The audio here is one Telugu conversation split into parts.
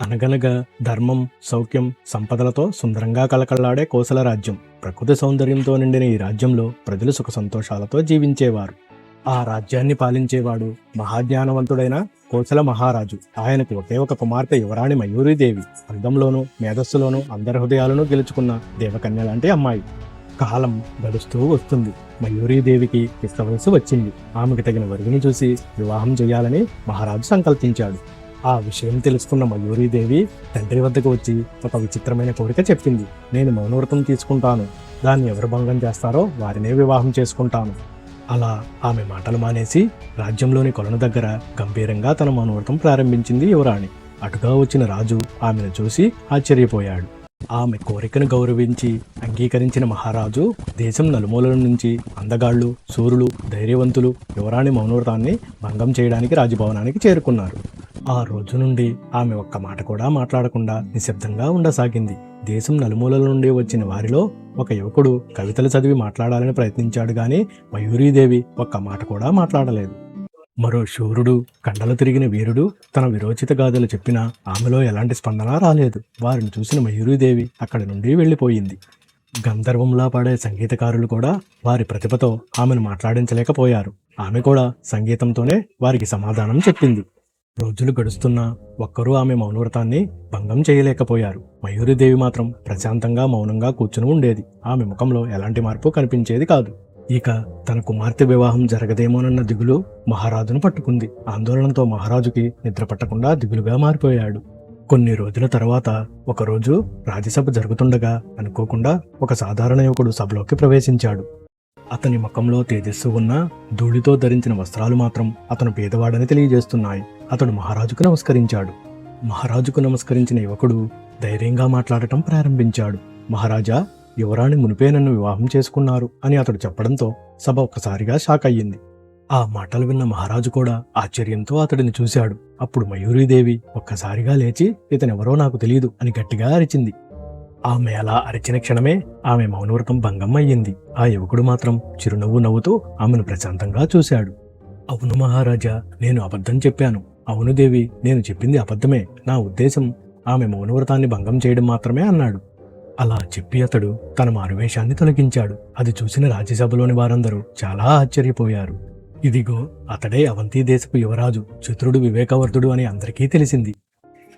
అనగనగా ధర్మం, సౌఖ్యం, సంపదలతో సుందరంగా కళకళలాడే కోసల రాజ్యం. ప్రకృతి సౌందర్యంతో నిండిన ఈ రాజ్యంలో ప్రజలు సుఖ సంతోషాలతో జీవించేవారు. ఆ రాజ్యాన్ని పాలించేవాడు మహాజ్ఞానవంతుడైన కోసల మహారాజు. ఆయనకు ఒకే ఒక కుమార్తె యువరాణి మయూరీదేవి. అందంలోనూ మేధస్సులోనూ అందరి హృదయాలను గెలుచుకున్న దేవకన్య లాంటి అమ్మాయి. కాలం గడుస్తూ వస్తుంది. మయూరీదేవికి ఇష్ట వయసు వచ్చింది. ఆమెకు తగిన వరుడిని చూసి వివాహం చేయాలని మహారాజు సంకల్పించాడు. ఆ విషయం తెలుసుకున్న మయూరీదేవి తండ్రి వద్దకు వచ్చి ఒక విచిత్రమైన కోరిక చెప్పింది. నేను మౌనవ్రతం తీసుకుంటాను. దాన్ని ఎవరు భంగం చేస్తారో వారినే వివాహం చేసుకుంటాను. అలా ఆమె మాటలు మానేసి రాజ్యంలోని కొలను దగ్గర గంభీరంగా తన మౌనవ్రతం ప్రారంభించింది యువరాణి. అటుగా వచ్చిన రాజు ఆమెను చూసి ఆశ్చర్యపోయాడు. ఆమె కోరికను గౌరవించి అంగీకరించిన మహారాజు దేశం నలుమూలల నుంచి అందగాళ్లు, శూరులు, ధైర్యవంతులు యువరాణి మౌనవ్రతాన్ని భంగం చేయడానికి రాజభవనానికి చేరుకున్నారు. ఆ రోజు నుండి ఆమె ఒక్క మాట కూడా మాట్లాడకుండా నిశ్శబ్దంగా ఉండసాగింది. దేశం నలుమూలల నుండి వచ్చిన వారిలో ఒక యువకుడు కవితలు చదివి మాట్లాడాలని ప్రయత్నించాడు గాని మయూరీదేవి ఒక్క మాట కూడా మాట్లాడలేదు. మరో శూరుడు, కండలు తిరిగిన వీరుడు తన విరోచిత గాథలు చెప్పినా ఆమెలో ఎలాంటి స్పందన రాలేదు. వారిని చూసిన మయూరీదేవి అక్కడి నుండి వెళ్ళిపోయింది. గంధర్వంలా పాడే సంగీతకారులు కూడా వారి ప్రతిభతో ఆమెను మాట్లాడించలేకపోయారు. ఆమె కూడా సంగీతంతోనే వారికి సమాధానం చెప్పింది. రోజులు గడుస్తున్నా ఒక్కరూ ఆమె మౌనవ్రతాన్ని భంగం చేయలేకపోయారు. మయూరీదేవి మాత్రం ప్రశాంతంగా మౌనంగా కూర్చుని ఉండేది. ఆమె ముఖంలో ఎలాంటి మార్పు కనిపించేది కాదు. ఇక తన కుమార్తె వివాహం జరగదేమోనన్న దిగులు మహారాజును పట్టుకుంది. ఆందోళనతో మహారాజుకి నిద్ర పట్టకుండా దిగులుగా మారిపోయాడు. కొన్ని రోజుల తర్వాత ఒకరోజు రాజ్యసభ జరుగుతుండగా అనుకోకుండా ఒక సాధారణ యువకుడు సభలోకి ప్రవేశించాడు. అతని ముఖంలో తేజస్సు ఉన్న ధూళితో ధరించిన వస్త్రాలు మాత్రం అతను పేదవాడని తెలియజేస్తున్నాయి. అతడు మహారాజుకు నమస్కరించాడు. మహారాజుకు నమస్కరించిన యువకుడు ధైర్యంగా మాట్లాడటం ప్రారంభించాడు. మహారాజా, యువరాణి మునిపే నన్ను వివాహం చేసుకున్నారు అని అతడు చెప్పడంతో సభ ఒక్కసారిగా షాక్ అయ్యింది. ఆ మాటలు విన్న మహారాజు కూడా ఆశ్చర్యంతో అతడిని చూశాడు. అప్పుడు మయూరీదేవి ఒక్కసారిగా లేచి ఇతనెవరో నాకు తెలియదు అని గట్టిగా అరిచింది. ఆమె అలా అరిచిన క్షణమే ఆమె మౌనవ్రతం భంగం అయ్యింది. ఆ యువకుడు మాత్రం చిరునవ్వు నవ్వుతూ ఆమెను ప్రశాంతంగా చూశాడు. అవును మహారాజా, నేను అబద్ధం చెప్పాను. అవును దేవి, నేను చెప్పింది అబద్ధమే. నా ఉద్దేశం ఆమె మౌనవ్రతాన్ని భంగం చేయడం మాత్రమే అన్నాడు. అలా చెప్పి అతడు తన మారువేషాన్ని తొలగించాడు. అది చూసిన రాజ్యసభలోని వారందరూ చాలా ఆశ్చర్యపోయారు. ఇదిగో అతడే అవంతి దేశపు యువరాజు చిత్రుడు వివేకవర్ధుడు అని అందరికీ తెలిసింది.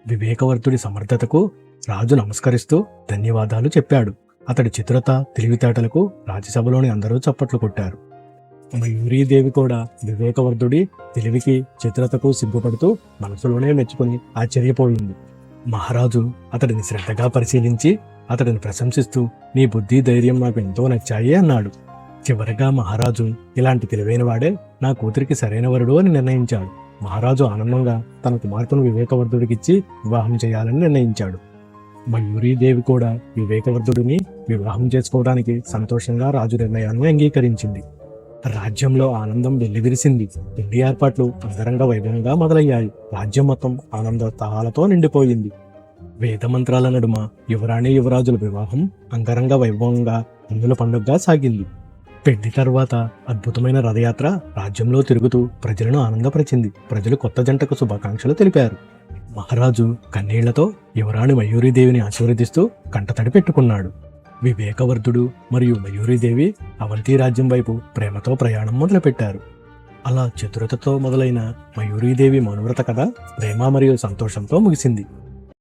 వివేకవర్ధుడి సమర్థతకు రాజు నమస్కరిస్తూ ధన్యవాదాలు చెప్పాడు. అతడి చిత్రత, తెలివితేటలకు రాజ్యసభలోని అందరూ చప్పట్లు కొట్టారు. మయూరీదేవి కూడా వివేకవర్ధుడి తెలివికి, చిత్రతకు సిగ్గుపడుతూ మనసులోనే మెచ్చుకుని ఆశ్చర్యపోయింది. మహారాజు అతడిని శ్రద్ధగా పరిశీలించి అతడిని ప్రశంసిస్తూ నీ బుద్ధి, ధైర్యం నాకు ఎంతో నచ్చాయి అన్నాడు. చివరగా మహారాజు ఇలాంటి తెలివైన వాడే నా కూతురికి సరైన వరుడు అని నిర్ణయించాడు. మహారాజు ఆనందంగా తన కుమార్తెను వివేకవర్ధుడికిచ్చి వివాహం చేయాలని నిర్ణయించాడు. మయూరీదేవి కూడా వివేకవర్ధుడిని వివాహం చేసుకోవడానికి సంతోషంగా రాజు నిర్ణయాన్ని అంగీకరించింది. రాజ్యంలో ఆనందం వెల్లివిరిసింది. పెళ్లి ఏర్పాట్లు అంగరంగ వైభవంగా మొదలయ్యాయి. రాజ్యం మొత్తం ఆనందోత్సాహాలతో నిండిపోయింది. వేదమంత్రాల నడుమ యువరాణి యువరాజుల వివాహం అంగరంగ వైభవంగా కన్నుల పండుగగా సాగింది. పెళ్లి తర్వాత అద్భుతమైన రథయాత్ర రాజ్యంలో తిరుగుతూ ప్రజలను ఆనందపరిచింది. ప్రజలు కొత్త జంటకు శుభాకాంక్షలు తెలిపారు. మహారాజు కన్నీళ్లతో యువరాణి మయూరీదేవిని ఆశీర్వదిస్తూ కంటతడి పెట్టుకున్నాడు. వివేకవర్ధుడు మరియు మయూరీదేవి అవంతి రాజ్యం వైపు ప్రేమతో ప్రయాణం మొదలుపెట్టారు. అలా చతురతతో మొదలైన మయూరీదేవి మౌనవ్రత కథ ప్రేమ మరియు సంతోషంతో ముగిసింది.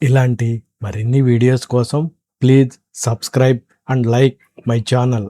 ఇలాంటి మరిన్ని వీడియోస్ కోసం please subscribe and like my channel.